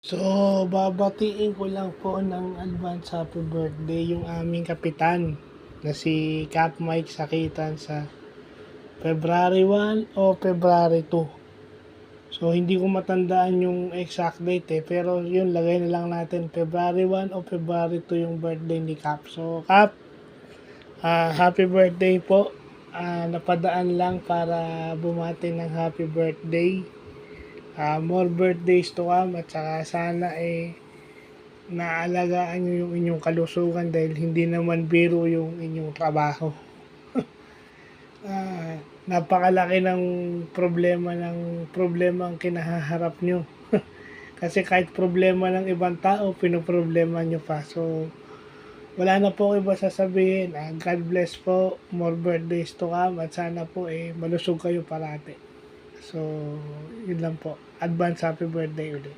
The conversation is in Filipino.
So, babatiin ko lang po ng advance happy birthday yung aming kapitan na si Cap Mike Sakitan sa February 1 o February 2. So, hindi ko matandaan yung exact date pero yun, lagay na lang natin February 1 o February 2 yung birthday ni Cap. So, Cap, happy birthday po. Napadaan lang para bumati ng happy birthday. More birthdays to come at saka sana naalagaan nyo yung inyong kalusugan dahil hindi naman biro yung inyong trabaho. Napakalaki ng problema ang kinahaharap nyo. Kasi kahit problema ng ibang tao, pinoproblema nyo pa. So, wala na po iba sasabihin. God bless po, more birthdays to come at sana po malusog kayo parati. So, yun lang po. Advance happy birthday ulit.